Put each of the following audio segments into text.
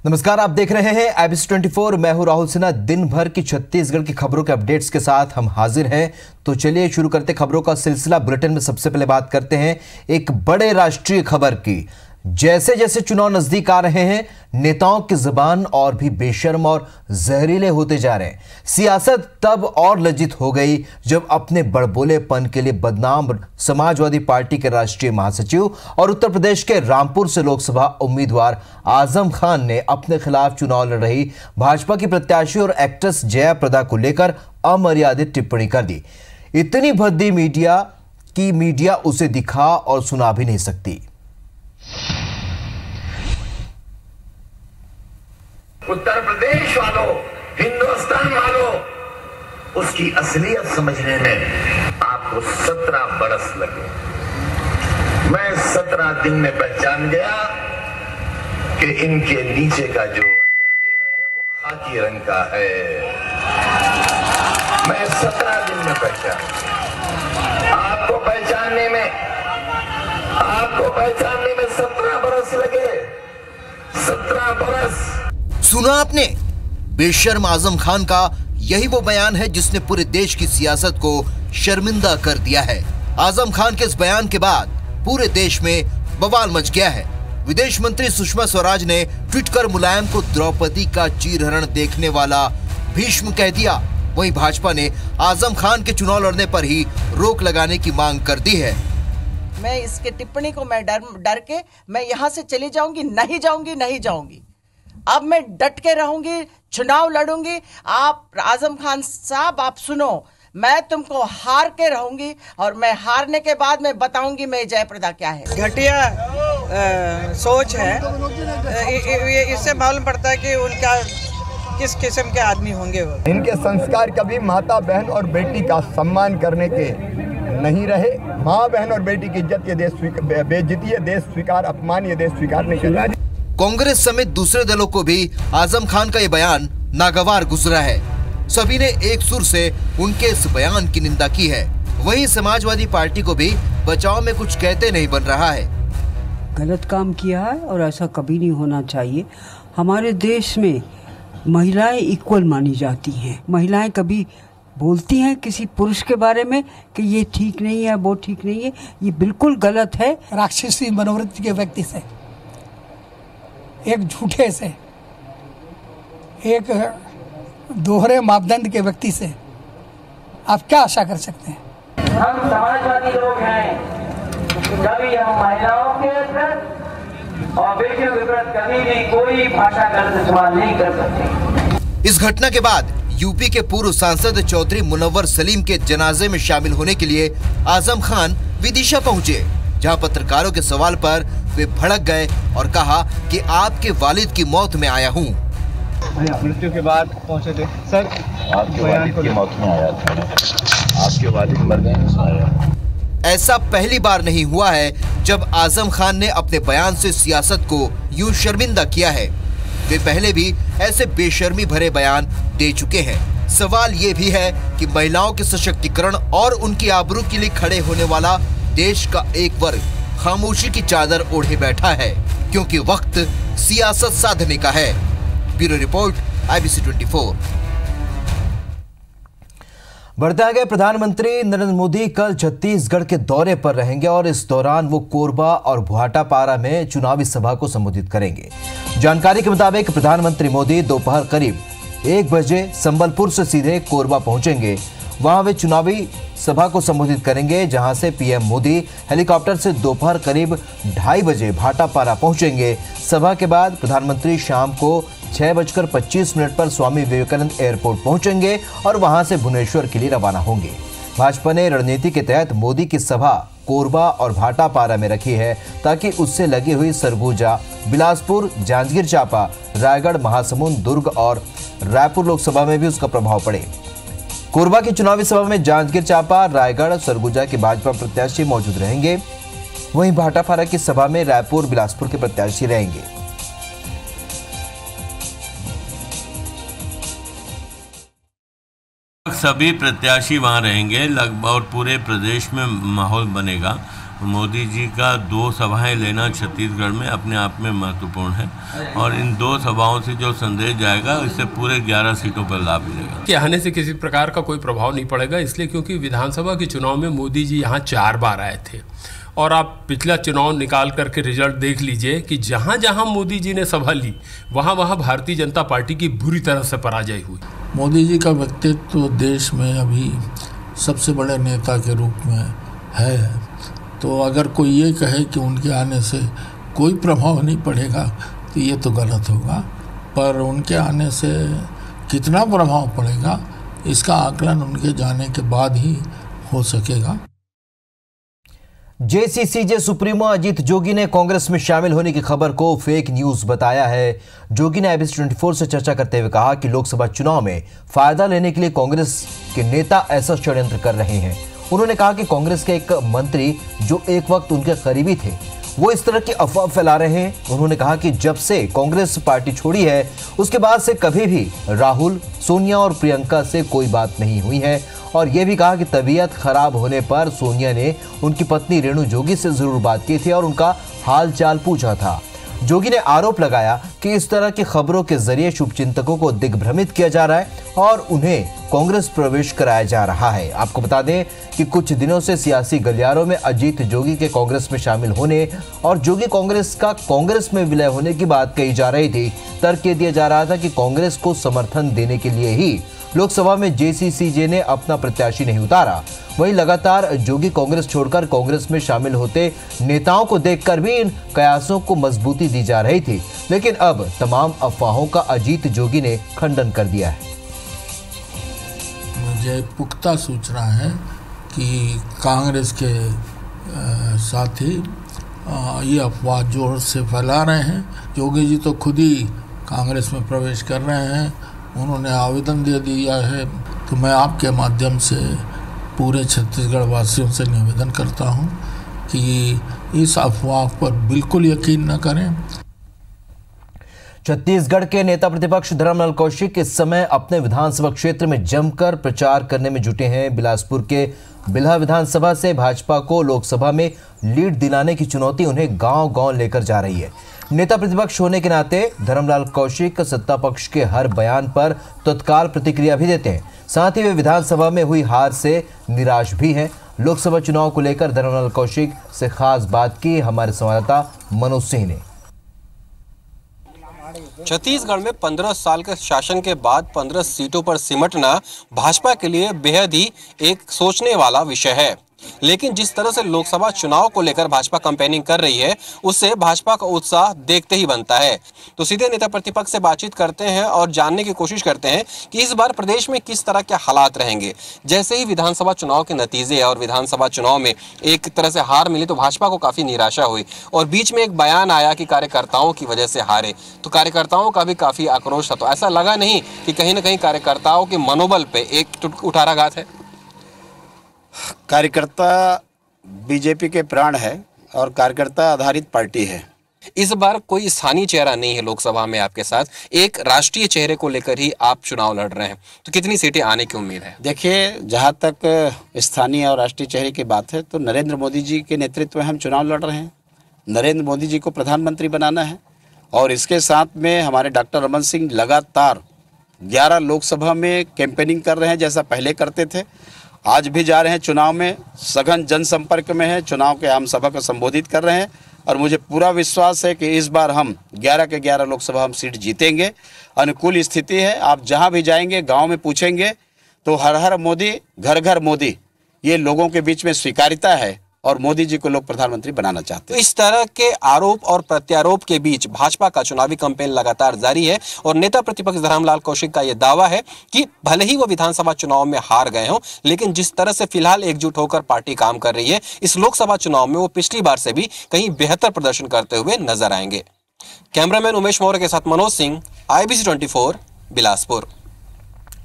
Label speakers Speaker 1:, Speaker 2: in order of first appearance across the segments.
Speaker 1: नमस्कार, आप देख रहे हैं IBC 24। मैं हूं राहुल सिन्हा। दिन भर की छत्तीसगढ़ की खबरों के अपडेट्स के साथ हम हाजिर हैं। तो चलिए शुरू करते खबरों का सिलसिला। बुलेटिन में सबसे पहले बात करते हैं एक बड़े राष्ट्रीय खबर की। जैसे जैसे चुनाव नजदीक आ रहे हैं, नेताओं की जुबान और भी बेशर्म और जहरीले होते जा रहे हैं। सियासत तब और लज्जित हो गई जब अपने बड़बोलेपन के लिए बदनाम समाजवादी पार्टी के राष्ट्रीय महासचिव और उत्तर प्रदेश के रामपुर से लोकसभा उम्मीदवार आजम खान ने अपने खिलाफ चुनाव लड़ रही भाजपा की प्रत्याशी और एक्ट्रेस जया प्रदा को लेकर अमर्यादित टिप्पणी कर दी। इतनी भद्दी मीडिया उसे दिखा और सुना भी नहीं सकती।
Speaker 2: उत्तर प्रदेश वालों, हिंदुस्तान वालों, उसकी असलियत समझने में आपको 17 बरस लगे। मैं 17 दिन में पहचान गया कि इनके नीचे का जो अंडरवेयर है वो खाकी रंग का है। मैं 17 दिन में पहचान गया। आपको पहचानने में 17 बरस लगे। 17 बरस।
Speaker 1: सुना आपने? बेशर्म आजम खान का यही वो बयान है जिसने पूरे देश की सियासत को शर्मिंदा कर दिया है। आजम खान के इस बयान के बाद पूरे देश में बवाल मच गया है। विदेश मंत्री सुषमा स्वराज ने ट्वीट कर मुलायम को द्रौपदी का चीरहरण देखने वाला भीष्म कह दिया। वहीं भाजपा ने आजम खान के चुनाव लड़ने पर ही रोक लगाने की मांग कर दी है।
Speaker 3: मैं इसके टिप्पणी को मैं डर के मैं यहाँ से चली जाऊंगी, नहीं जाऊंगी। अब मैं डट के रहूंगी, चुनाव लड़ूंगी। आप आजम खान साहब, आप सुनो, मैं तुमको हार के रहूंगी और मैं हारने के बाद मैं बताऊंगी मैं जयप्रदा क्या है।
Speaker 4: घटिया सोच है। इससे मालूम पड़ता है कि उनका किस किस्म के आदमी होंगे वो।
Speaker 5: इनके संस्कार कभी माता बहन और बेटी का सम्मान करने के नहीं रहे। माँ बहन और बेटी की इज्जत ये देश बेइज्जती ये देश स्वीकार, अपमान ये देश स्वीकार नहीं कर।
Speaker 1: कांग्रेस समेत दूसरे दलों को भी आजम खान का ये बयान नागवार गुजरा है। सभी ने एक सुर से उनके इस बयान की निंदा की है। वहीं समाजवादी पार्टी को भी बचाव में कुछ कहते नहीं बन रहा है।
Speaker 6: गलत काम किया है और ऐसा कभी नहीं होना चाहिए। हमारे देश में महिलाएं इक्वल मानी जाती हैं। महिलाएं कभी बोलती हैं किसी पुरुष के बारे में कि ये ठीक नहीं है, वो ठीक नहीं है, ये बिल्कुल गलत है।
Speaker 7: राक्षसी मनोवृत्ति के व्यक्ति से, एक झूठे से, एक दोहरे मापदंड के व्यक्ति से आप क्या आशा कर सकते हैं?
Speaker 8: हम समाजवादी लोग हैं, कभी हम महिलाओं के प्रति और बेटियों के प्रति कभी भी कोई भाषा गलत इस्तेमाल नहीं कर सकते।
Speaker 1: इस घटना के बाद यूपी के पूर्व सांसद चौधरी मुनव्वर सलीम के जनाजे में शामिल होने के लिए आजम खान विदिशा पहुंचे, जहां पत्रकारों के सवाल पर वे भड़क गए और कहा कि आपके वालिद की मौत में आया हूं।
Speaker 5: मृत्यु के बाद पहुंचे थे सर।
Speaker 2: आपके वालिद की मौत में आया था। आपके वालिद मर गए उसमें आया।
Speaker 1: ऐसा पहली बार नहीं हुआ है जब आजम खान ने अपने बयान से सियासत को यूं शर्मिंदा किया है। वे पहले भी ऐसे बेशर्मी भरे बयान दे चुके हैं। सवाल ये भी है कि महिलाओं के सशक्तिकरण और उनकी आबरू के लिए खड़े होने वाला देश का एक वर्ग खामोशी की चादर ओढ़े बैठा है, क्योंकि वक्त सियासत साधने का है। Bureau report, IBC 24। बढ़ते आगे, प्रधानमंत्री नरेंद्र मोदी कल छत्तीसगढ़ के दौरे पर रहेंगे और इस दौरान वो कोरबा और भाटापारा में चुनावी सभा को संबोधित करेंगे। जानकारी के मुताबिक प्रधानमंत्री मोदी दोपहर करीब 1 बजे संबलपुर से सीधे कोरबा पहुंचेंगे। वहां वे चुनावी सभा को संबोधित करेंगे, जहां से पीएम मोदी हेलीकॉप्टर से दोपहर करीब 2:30 बजे भाटापारा पहुंचेंगे। सभा के बाद प्रधानमंत्री शाम को 6:25 पर स्वामी विवेकानंद एयरपोर्ट पहुंचेंगे और वहां से भुवनेश्वर के लिए रवाना होंगे। भाजपा ने रणनीति के तहत मोदी की सभा कोरबा और भाटापारा में रखी है, ताकि उससे लगी हुई सरगुजा, बिलासपुर, जांजगीर चांपा, रायगढ़, महासमुंद, दुर्ग और रायपुर लोकसभा में भी उसका प्रभाव पड़े। कोरबा की चुनावी सभा में जांजगीर चांपा, रायगढ़, सरगुजा के भाजपा प्रत्याशी मौजूद रहेंगे। वहीं भाटापारा की सभा में रायपुर, बिलासपुर के प्रत्याशी रहेंगे।
Speaker 9: सभी प्रत्याशी वहां रहेंगे लगभग और पूरे प्रदेश में माहौल बनेगा। मोदी जी का 2 सभाएं लेना छत्तीसगढ़ में अपने आप में महत्वपूर्ण है और इन 2 सभाओं से जो संदेश जाएगा इससे पूरे 11 सीटों पर लाभ मिलेगा।
Speaker 10: कि आने से किसी प्रकार का कोई प्रभाव नहीं पड़ेगा, इसलिए क्योंकि विधानसभा के चुनाव में मोदी जी यहाँ 4 बार आए थे और आप पिछला चुनाव निकाल करके रिजल्ट देख लीजिए कि जहाँ जहाँ मोदी जी ने सभा ली वहाँ वहाँ भारतीय जनता पार्टी की बुरी तरह से पराजय हुई।
Speaker 11: मोदी जी का व्यक्तित्व तो देश में अभी सबसे बड़े नेता के रूप में है, तो अगर कोई ये कहे कि उनके आने से कोई प्रभाव नहीं पड़ेगा तो ये तो गलत होगा, पर उनके आने से कितना प्रभाव पड़ेगा इसका आकलन उनके जाने के बाद ही हो सकेगा।
Speaker 1: जेसीसीजे सुप्रीमो अजीत जोगी ने कांग्रेस में शामिल होने की खबर को फेक न्यूज बताया है। जोगी ने ABC 24 से चर्चा करते हुए कहा कि लोकसभा चुनाव में फायदा लेने के लिए कांग्रेस के नेता ऐसा षड्यंत्र कर रहे हैं। उन्होंने कहा कि कांग्रेस के एक मंत्री जो एक वक्त उनके करीबी थे वो इस तरह की अफवाह फैला रहे हैं। उन्होंने कहा कि जब से कांग्रेस पार्टी छोड़ी है उसके बाद से कभी भी राहुल, सोनिया और प्रियंका से कोई बात नहीं हुई है और यह भी कहा कि तबीयत खराब होने पर सोनिया ने उनकी पत्नी रेणु जोगी से जरूर बात की थी और उनका हाल चाल पूछा था। जोगी ने आरोप लगाया कि इस तरह की खबरों के जरिए शुभचिंतकों को दिग्भ्रमित किया जा रहा है और उन्हें कांग्रेस प्रवेश कराया जा रहा है। आपको बता दें कि कुछ दिनों से सियासी गलियारों में अजीत जोगी के कांग्रेस में शामिल होने और जोगी कांग्रेस का कांग्रेस में विलय होने की बात कही जा रही थी। तर्क दिया जा रहा था कि कांग्रेस को समर्थन देने के लिए ही लोकसभा में जेसीसीजे ने अपना प्रत्याशी नहीं उतारा। वहीं लगातार जोगी कांग्रेस छोड़कर कांग्रेस में शामिल होते नेताओं को देखकर भी इन कयासों को मजबूती दी जा रही थी, लेकिन अब तमाम अफवाहों का अजीत जोगी ने खंडन कर दिया है।
Speaker 11: मुझे पुख्ता सूचना है कि कांग्रेस के साथी ये अफवाह जोर से फैला रहे हैं। जोगी जी तो खुद ही कांग्रेस में प्रवेश कर रहे हैं, उन्होंने आवेदन दे दिया है। तो मैं आपके माध्यम से पूरे छत्तीसगढ़ वासियों से निवेदन करता हूं कि इस अफवाह पर बिल्कुल यकीन न करें।
Speaker 1: छत्तीसगढ़ के नेता प्रतिपक्ष धर्मलाल कौशिक इस समय अपने विधानसभा क्षेत्र में जमकर प्रचार करने में जुटे हैं। बिलासपुर के बिल्हा विधानसभा से भाजपा को लोकसभा में लीड दिलाने की चुनौती उन्हें गांव-गांव लेकर जा रही है। नेता प्रतिपक्ष होने के नाते धर्मलाल कौशिक सत्ता पक्ष के हर बयान पर तत्काल प्रतिक्रिया भी देते हैं। साथ ही वे विधानसभा में हुई हार से निराश भी हैं। लोकसभा चुनाव को लेकर धर्मलाल कौशिक से खास बात की हमारे संवाददाता मनोज सिंह ने।
Speaker 12: छत्तीसगढ़ में 15 साल के शासन के बाद 15 सीटों पर सिमटना भाजपा के लिए बेहद ही एक सोचने वाला विषय है, लेकिन जिस तरह से लोकसभा चुनाव को लेकर भाजपा कैंपेनिंग कर रही है उससे भाजपा का उत्साह देखते ही बनता है। तो सीधे नेता प्रतिपक्ष से बातचीत करते हैं और जानने की कोशिश करते हैं कि इस बार प्रदेश में किस तरह के हालात रहेंगे। जैसे ही विधानसभा चुनाव के नतीजे और विधानसभा चुनाव में एक तरह से हार मिली तो भाजपा को काफी निराशा हुई और बीच में एक बयान आया कि कार्यकर्ताओं की वजह से हारे, तो कार्यकर्ताओं का भी काफी आक्रोश था। तो ऐसा लगा नहीं कि कहीं ना कहीं कार्यकर्ताओं के मनोबल पे एक कुठाराघात है?
Speaker 13: कार्यकर्ता बीजेपी के प्राण है और कार्यकर्ता आधारित पार्टी है।
Speaker 12: इस बार कोई स्थानीय चेहरा नहीं है लोकसभा में आपके साथ, एक राष्ट्रीय चेहरे को लेकर ही आप चुनाव लड़ रहे हैं, तो कितनी सीटें आने की उम्मीद है?
Speaker 13: देखिए, जहां तक स्थानीय और राष्ट्रीय चेहरे की बात है तो नरेंद्र मोदी जी के नेतृत्व में हम चुनाव लड़ रहे हैं। नरेंद्र मोदी जी को प्रधानमंत्री बनाना है और इसके साथ में हमारे डॉक्टर रमन सिंह लगातार 11 लोकसभा में कैंपेनिंग कर रहे हैं, जैसा पहले करते थे। आज भी जा रहे हैं चुनाव में, सघन जनसंपर्क में है, चुनाव के आम सभा को संबोधित कर रहे हैं और मुझे पूरा विश्वास है कि इस बार हम 11 के 11 लोकसभा हम सीट जीतेंगे। अनुकूल स्थिति है, आप जहां भी जाएंगे गांव में पूछेंगे तो हर हर मोदी, घर घर मोदी, ये लोगों के बीच में स्वीकार्यता है और मोदी जी को लोग प्रधानमंत्री बनाना चाहते हैं।
Speaker 12: इस तरह के आरोप और प्रत्यारोप के बीच भाजपा का चुनावी कैंपेन लगातार जारी है और नेता प्रतिपक्ष धर्मलाल कौशिक का यह दावा है कि भले ही वो विधानसभा चुनाव में हार गए हों, लेकिन जिस तरह से फिलहाल एकजुट होकर पार्टी काम कर रही है, इस लोकसभा चुनाव में वो पिछली बार से भी कहीं बेहतर प्रदर्शन करते हुए नजर आएंगे। कैमरामैन उमेश मौर्य के साथ मनोज सिंह, IBC 24, बिलासपुर।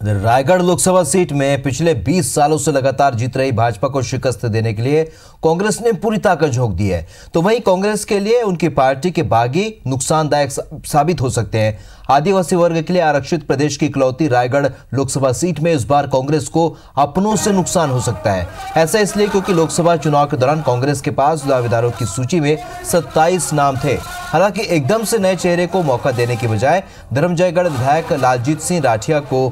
Speaker 1: रायगढ़ लोकसभा सीट में पिछले 20 सालों से लगातार जीत रही भाजपा को शिकस्त देने के लिए कांग्रेस ने पूरी ताकत झोंक दी है। तो वहीं कांग्रेस के लिए उनकी पार्टी के बागी नुकसानदायक साबित हो सकते हैं। आदिवासी वर्ग के लिए आरक्षित प्रदेश की इकलौती रायगढ़ लोकसभा सीट में इस बार कांग्रेस को अपनों से नुकसान हो सकता है। ऐसा इसलिए क्योंकि लोकसभा चुनाव के दौरान कांग्रेस के पास दावेदारों की सूची में 27 नाम थे। हालांकि एकदम से नए चेहरे को मौका देने की बजाय धर्मजयगढ़ विधायक लालजीत सिंह राठिया को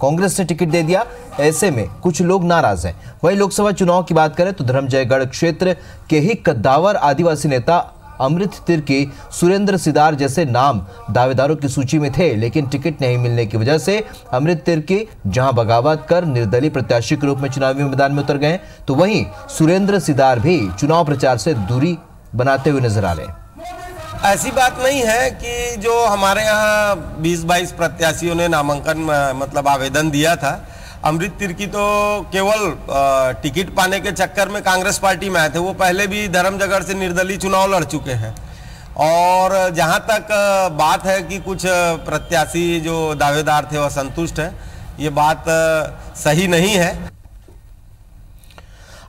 Speaker 1: कांग्रेस ने टिकट दे दिया। ऐसे में कुछ लोग नाराज हैं। वहीं लोकसभा चुनाव की बात करें तो धर्मजयगढ़ क्षेत्र के ही कद्दावर आदिवासी नेता अमृत तिर्की, सुरेंद्र सिदार जैसे नाम दावेदारों की सूची में थे, लेकिन टिकट नहीं मिलने की वजह से अमृत तिर्की जहां बगावत कर निर्दलीय प्रत्याशी के रूप में चुनावी मैदान में उतर गए, तो वहीं सुरेंद्र सिदार भी चुनाव प्रचार से दूरी बनाते हुए नजर आ रहे हैं।
Speaker 14: ऐसी बात नहीं है कि जो हमारे यहाँ 20-22 प्रत्याशियों ने नामांकन मतलब आवेदन दिया था, अमृत तिर्की तो केवल टिकट पाने के चक्कर में कांग्रेस पार्टी में आए थे। वो पहले भी धर्मजयगढ़ से निर्दलीय चुनाव लड़ चुके हैं। और जहाँ तक बात है कि कुछ प्रत्याशी जो दावेदार थे वह संतुष्ट हैं, ये बात सही नहीं है।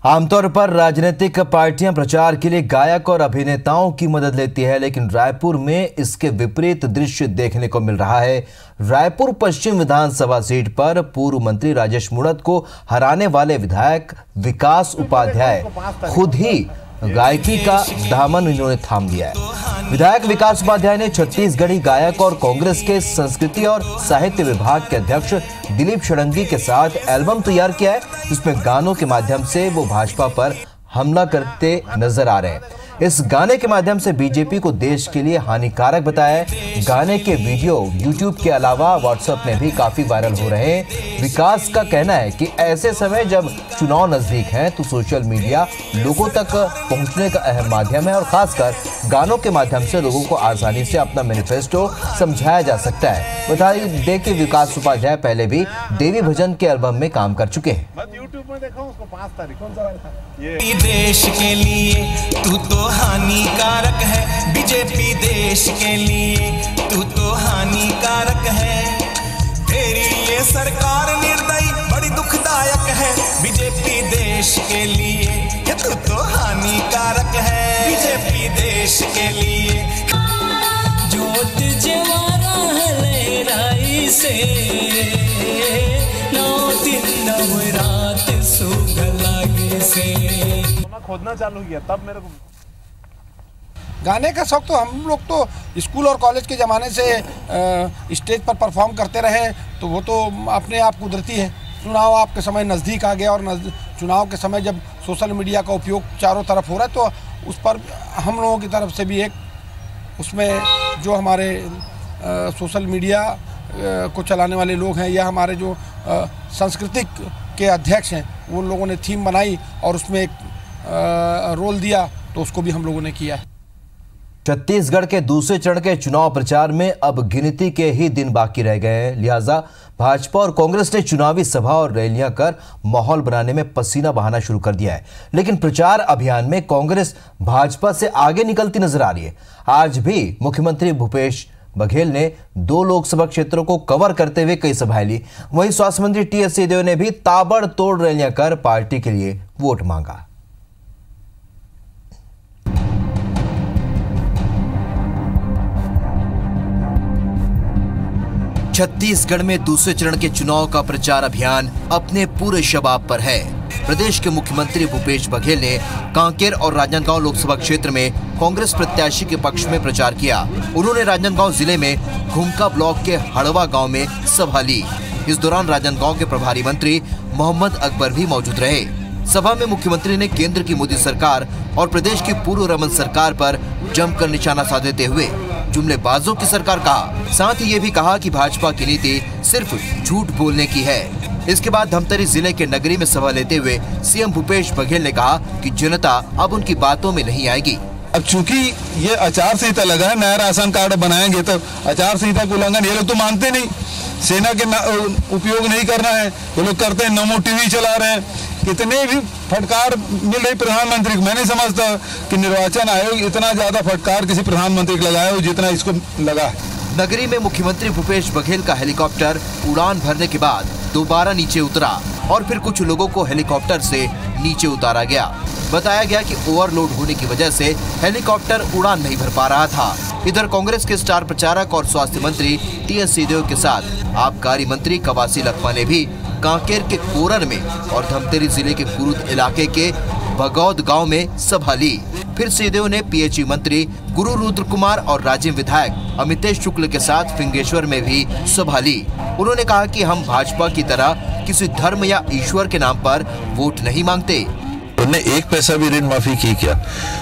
Speaker 1: आमतौर पर राजनीतिक पार्टियां प्रचार के लिए गायक और अभिनेताओं की मदद लेती है, लेकिन रायपुर में इसके विपरीत दृश्य देखने को मिल रहा है। रायपुर पश्चिम विधानसभा सीट पर पूर्व मंत्री राजेश मूणत को हराने वाले विधायक विकास उपाध्याय खुद ही गायकी का दामन इन्होंने थाम लिया है। विधायक विकास उपाध्याय ने छत्तीसगढ़ी गायक और कांग्रेस के संस्कृति और साहित्य विभाग के अध्यक्ष दिलीप षडंगी के साथ एल्बम तैयार किया है, जिसमें गानों के माध्यम से वो भाजपा पर हमला करते नजर आ रहे हैं। इस गाने के माध्यम से बीजेपी को देश के लिए हानिकारक बताया है। गाने के वीडियो यूट्यूब के अलावा व्हाट्सएप में भी काफी वायरल हो रहे हैं। विकास का कहना है कि ऐसे समय जब चुनाव नजदीक है तो सोशल मीडिया लोगों तक पहुंचने का अहम माध्यम है और खासकर गानों के माध्यम से लोगों को आसानी से अपना मैनिफेस्टो समझाया जा सकता है। बता दें कि विकास उपाध्याय पहले भी देवी भजन के एल्बम में काम कर चुके हैं।
Speaker 15: यूट्यूब में देखा उसको 5 तारीख कौन सा था ये देश के लिए तू तो हानिकारक है, बीजेपी देश के लिए तू तो हानिकारक है, तेरी ये सरकार निर्दयी बड़ी दुखदायक है, बीजेपी देश के लिए तू तो हानिकारक है, बीजेपी देश के लिए जोत जवारा लहराई से नौ दिन नव रात सुगलागे से खोदना चालू किया तब मेरे को
Speaker 16: गाने का शौक तो हम लोग तो स्कूल और कॉलेज के ज़माने से स्टेज पर परफॉर्म करते रहे, तो वो तो अपने आप कुदरती है। चुनाव आपके समय नज़दीक आ गया और चुनाव के समय जब सोशल मीडिया का उपयोग चारों तरफ हो रहा है तो उस पर हम लोगों की तरफ से भी एक उसमें जो हमारे सोशल मीडिया को चलाने वाले लोग हैं या हमारे जो सांस्कृतिक के अध्यक्ष हैं उन लोगों ने थीम बनाई और उसमें एक रोल दिया, तो उसको भी हम लोगों ने किया है।
Speaker 1: छत्तीसगढ़ के दूसरे चरण के चुनाव प्रचार में अब गिनती के ही दिन बाकी रह गए हैं, लिहाजा भाजपा और कांग्रेस ने चुनावी सभा और रैलियां कर माहौल बनाने में पसीना बहाना शुरू कर दिया है। लेकिन प्रचार अभियान में कांग्रेस भाजपा से आगे निकलती नजर आ रही है। आज भी मुख्यमंत्री भूपेश बघेल ने 2 लोकसभा क्षेत्रों को कवर करते हुए कई सभाएं ली। वहीं स्वास्थ्य मंत्री टीएस सिंहदेव ने भी ताबड़तोड़ रैलियां कर पार्टी के लिए वोट मांगा। छत्तीसगढ़ में दूसरे चरण के चुनाव का प्रचार अभियान अपने पूरे शबाब पर है। प्रदेश के मुख्यमंत्री भूपेश बघेल ने कांकेर और राजनांदगांव लोकसभा क्षेत्र में कांग्रेस प्रत्याशी के पक्ष में प्रचार किया। उन्होंने राजनांदगांव जिले में घुमका ब्लॉक के हड़वा गांव में सभा ली। इस दौरान राजनांदगांव के प्रभारी मंत्री मोहम्मद अकबर भी मौजूद रहे। सभा में मुख्यमंत्री ने केंद्र की मोदी सरकार और प्रदेश की पूर्व रमन सरकार पर जमकर निशाना साधते हुए जुमलेबाजों की सरकार कहा। साथ ही ये भी कहा कि भाजपा की नीति सिर्फ झूठ बोलने की है। इसके बाद धमतरी जिले के नगरी में सभा लेते हुए सीएम भूपेश बघेल ने कहा कि जनता अब उनकी बातों में नहीं आएगी।
Speaker 17: अब चूंकि ये आचार संहिता लगा है, नया राशन कार्ड बनाएंगे तो आचार संहिता को उल्लंघन ये लोग तो मानते नहीं, सेना के उपयोग नहीं करना है, ये लोग करते हैं, नमो टीवी चला रहे हैं, कितने भी फटकार मिल रही प्रधानमंत्री को। मैं नहीं समझता कि निर्वाचन आयोग इतना ज्यादा फटकार किसी प्रधानमंत्री को लगाया हो जितना इसको लगा है।
Speaker 1: नगरी में मुख्यमंत्री भूपेश बघेल का हेलीकॉप्टर उड़ान भरने के बाद दोबारा नीचे उतरा और फिर कुछ लोगों को हेलीकॉप्टर से नीचे उतारा गया। बताया गया कि ओवरलोड होने की वजह से हेलीकॉप्टर उड़ान नहीं भर पा रहा था। इधर कांग्रेस के स्टार प्रचारक और स्वास्थ्य मंत्री टीएस सिंहदेव के साथ आबकारी मंत्री कवासी लखमा ने भी कांकेर के कोरन में और धमतरी जिले के कुरुद इलाके के बगौद गांव में सभा ली। फिर सिंहदेव ने पीएचई मंत्री गुरु रुद्र कुमार और राज्य विधायक अमितेश शुक्ल के साथ फिंगेश्वर में भी सभा ली। उन्होंने कहा कि हम भाजपा की तरह किसी धर्म या ईश्वर के नाम पर वोट नहीं मांगते।
Speaker 18: उन्होंने एक पैसा भी ऋण माफी की क्या?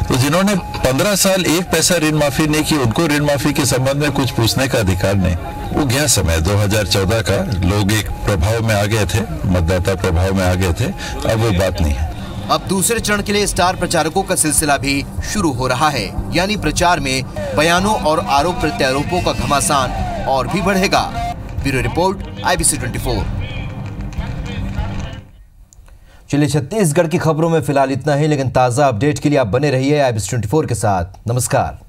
Speaker 18: तो जिन्होंने 15 साल एक पैसा ऋण माफी नहीं की, उनको ऋण माफी के संबंध में कुछ पूछने का अधिकार नहीं। वो गया समय 2014 का, लोग एक प्रभाव में आ गए थे, मतदाता प्रभाव में आ गए थे, अब वो बात नहीं है।
Speaker 1: अब दूसरे चरण के लिए स्टार प्रचारकों का सिलसिला भी शुरू हो रहा है, यानी प्रचार में बयानों और आरोप प्रत्यारोपों का घमासान और भी बढ़ेगा। Bureau report, IBC 24। चलिए, छत्तीसगढ़ की खबरों में फिलहाल इतना ही, लेकिन ताजा अपडेट के लिए आप बने रहिए IBC 24 के साथ। नमस्कार।